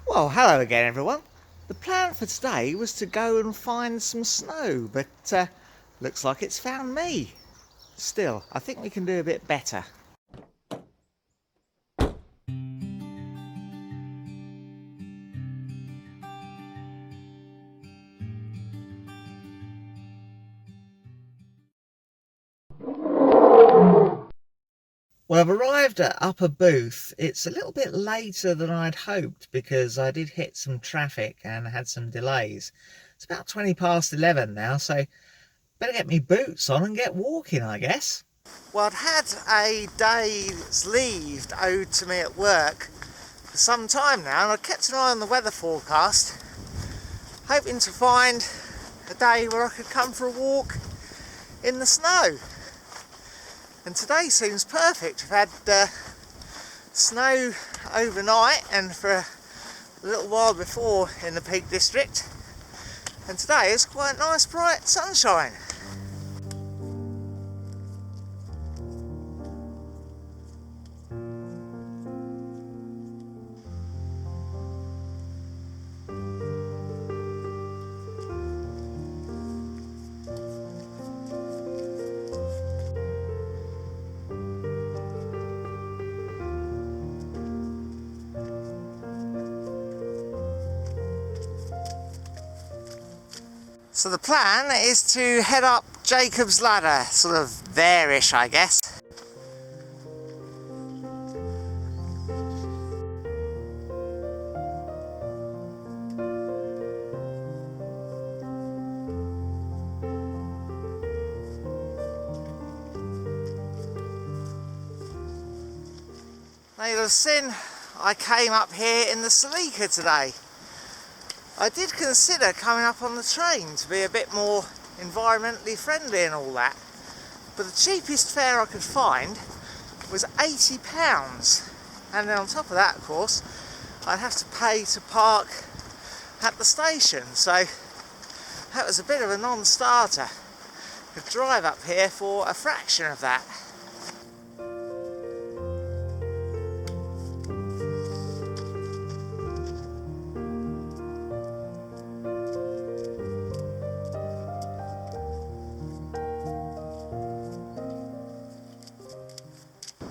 Well, hello again everyone. The plan for today was to go and find some snow, but looks like it's found me. Still, I think we can do a bit better. Well, I've arrived at Upper Booth. It's a little bit later than I'd hoped because I did hit some traffic and had some delays. It's about 20 past 11 now, so better get me boots on and get walking, I guess. Well, I'd had a day's leave owed to me at work for some time now, and I kept an eye on the weather forecast, hoping to find a day where I could come for a walk in the snow. And today seems perfect. We've had snow overnight and for a little while before in the Peak District, and today is quite nice bright sunshine. So the plan is to head up Jacob's Ladder, sort of there-ish, I guess. Now you'll have seen I came up here in the Ttxela today. I did consider coming up on the train to be a bit more environmentally friendly and all that, but the cheapest fare I could find was £80, and then on top of that, of course, I'd have to pay to park at the station, so that was a bit of a non-starter. I could drive up here for a fraction of that.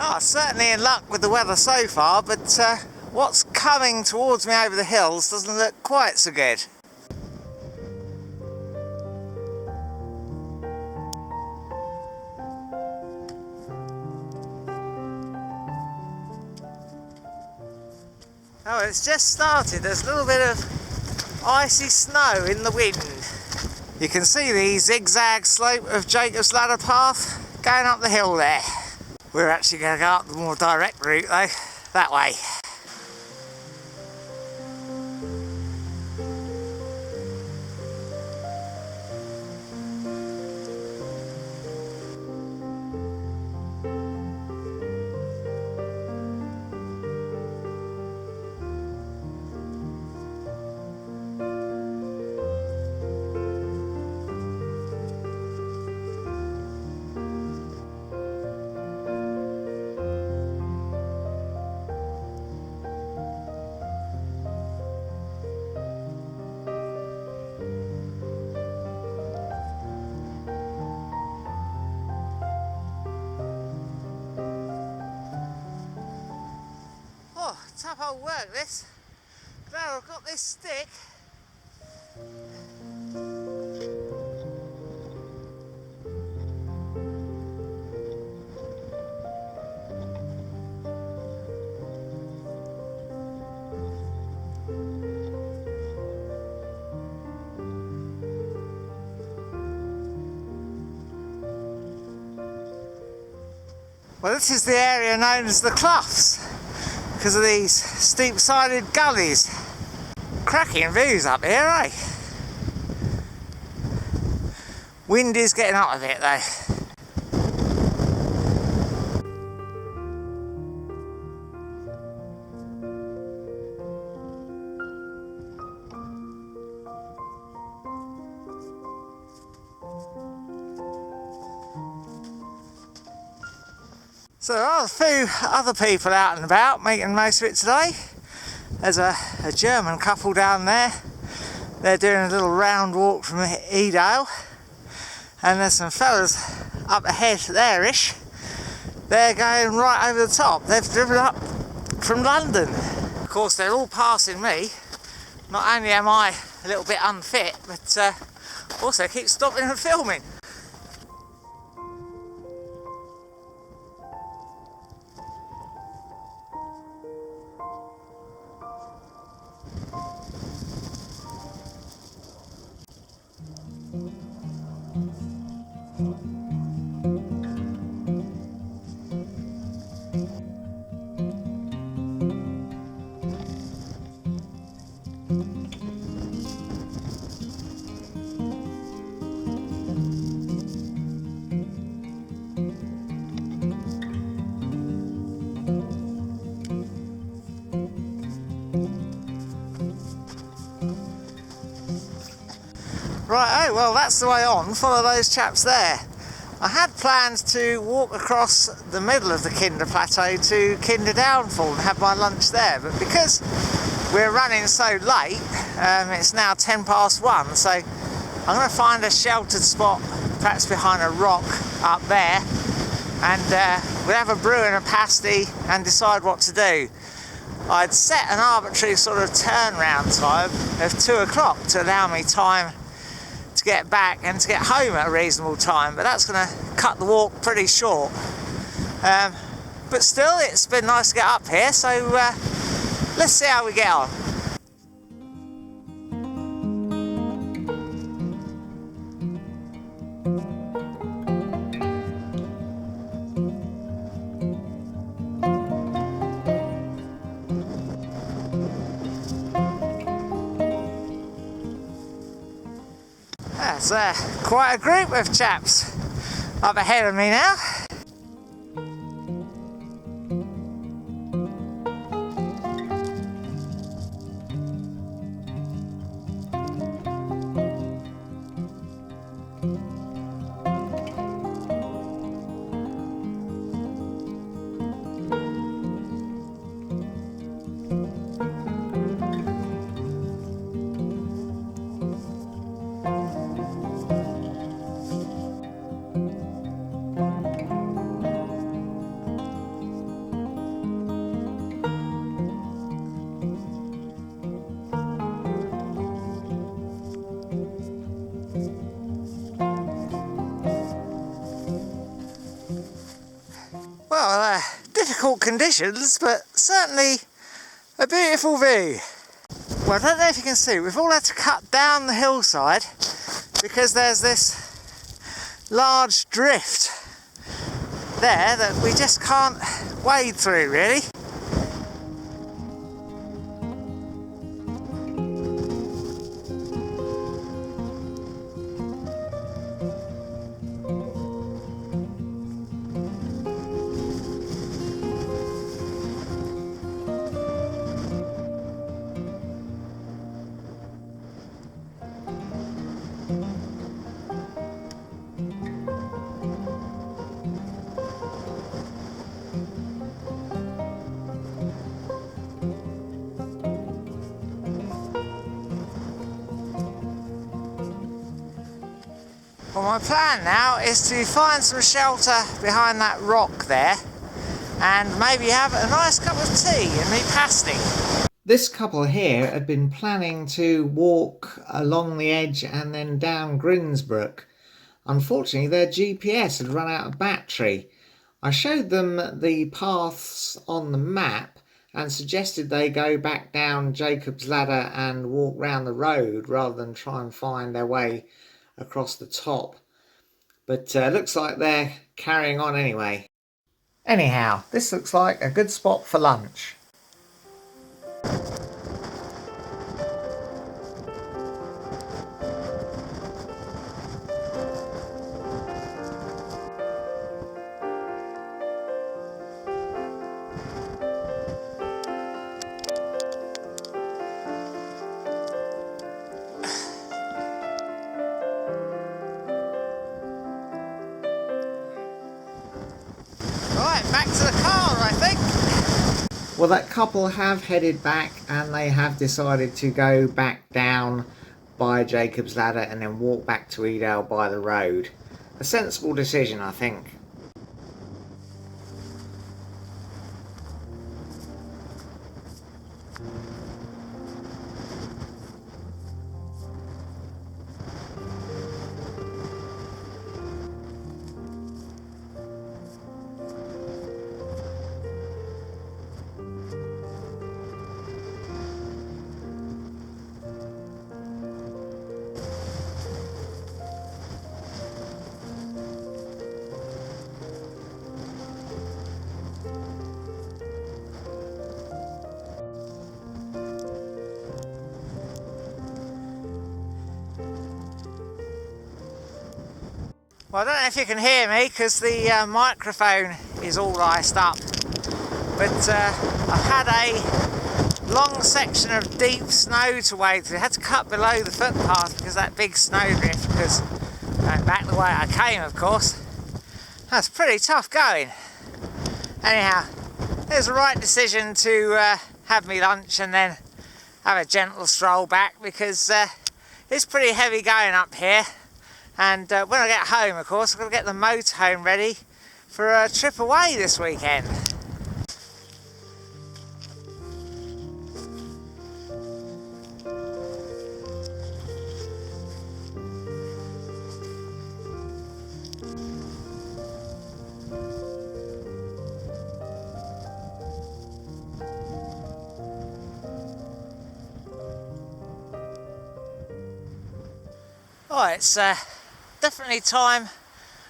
Oh, certainly in luck with the weather so far, but what's coming towards me over the hills doesn't look quite so good. Oh, it's just started. There's a little bit of icy snow in the wind. You can see the zigzag slope of Jacob's Ladder path going up the hill there. We're actually going to go up the more direct route though, that way. Oh, tough old work this. Glad I've got this stick. Well, this is the area known as the Cloughs, because of these steep-sided gullies. Cracking views up here, eh? Wind is getting up a bit though. So there are a few other people out and about making the most of it today. There's a German couple down there. They're doing a little round walk from Edale. And there's some fellas up ahead there-ish. They're going right over the top. They've driven up from London. Of course, they're all passing me. Not only am I a little bit unfit, but also keep stopping and filming. Right, oh, well, that's the way on. Follow those chaps there. I had planned to walk across the middle of the Kinder Plateau to Kinder Downfall and have my lunch there, but because we're running so late, it's now 1:10, so I'm going to find a sheltered spot, perhaps behind a rock up there, and we'll have a brew and a pasty and decide what to do. I'd set an arbitrary sort of turnaround time of 2 o'clock to allow me time to get back and to get home at a reasonable time, but that's going to cut the walk pretty short. But still, it's been nice to get up here, so let's see how we get on. That's quite a group of chaps up ahead of me now. Well, difficult conditions, but certainly a beautiful view. Well, I don't know if you can see, we've all had to cut down the hillside because there's this large drift there that we just can't wade through, really. Well, my plan now is to find some shelter behind that rock there and maybe have a nice cup of tea and me pasty. This couple here had been planning to walk along the edge and then down Grinsbrook. Unfortunately, their GPS had run out of battery. I showed them the paths on the map and suggested they go back down Jacob's Ladder and walk round the road rather than try and find their way across the top. But looks like they're carrying on anyway. Anyhow, this looks like a good spot for lunch. Back to the car, I think. Well, that couple have headed back and they have decided to go back down by Jacob's Ladder and then walk back to Edale by the road. A sensible decision, I think. Well, I don't know if you can hear me because the microphone is all iced up, but I've had a long section of deep snow to wade through. I had to cut below the footpath because of that big snowdrift, because going back the way I came, of course. That's pretty tough going. Anyhow, it was the right decision to have me lunch and then have a gentle stroll back, because it's pretty heavy going up here. And when I get home, of course, I've got to get the motorhome ready for a trip away this weekend. Oh, it's definitely time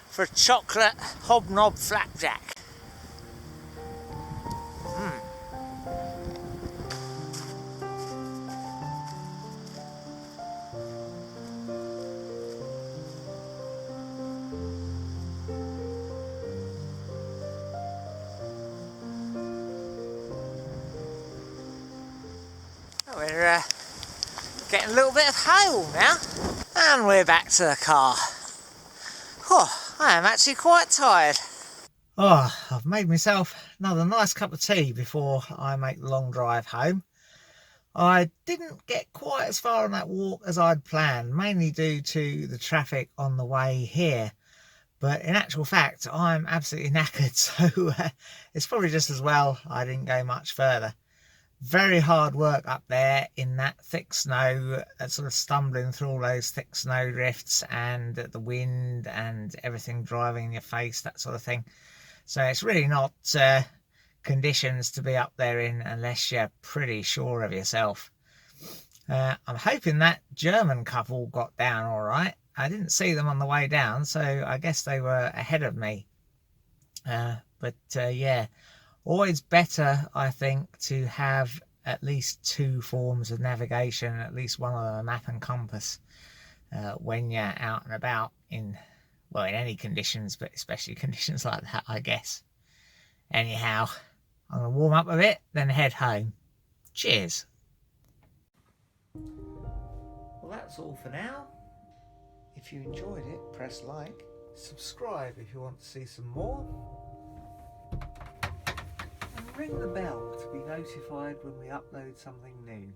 for a chocolate hobnob flapjack. Oh, we're getting a little bit of hail now. And we're back to the car. Oh, I am actually quite tired. Oh, I've made myself another nice cup of tea before I make the long drive home. I didn't get quite as far on that walk as I'd planned, mainly due to the traffic on the way here. But in actual fact, I'm absolutely knackered, so it's probably just as well I didn't go much further. Very hard work up there in that thick snow, sort of stumbling through all those thick snow drifts and the wind and everything driving in your face, that sort of thing. So it's really not conditions to be up there in unless you're pretty sure of yourself. I'm hoping that German couple got down all right. I didn't see them on the way down, so I guess they were ahead of me. But yeah, always better, I think, to have at least two forms of navigation, at least one of them a map and compass, when you're out and about in, well, in any conditions, but especially conditions like that, I guess. Anyhow, I'm going to warm up a bit, then head home. Cheers. Well, that's all for now. If you enjoyed it, press like. Subscribe if you want to see some more. And ring the bell to be notified when we upload something new.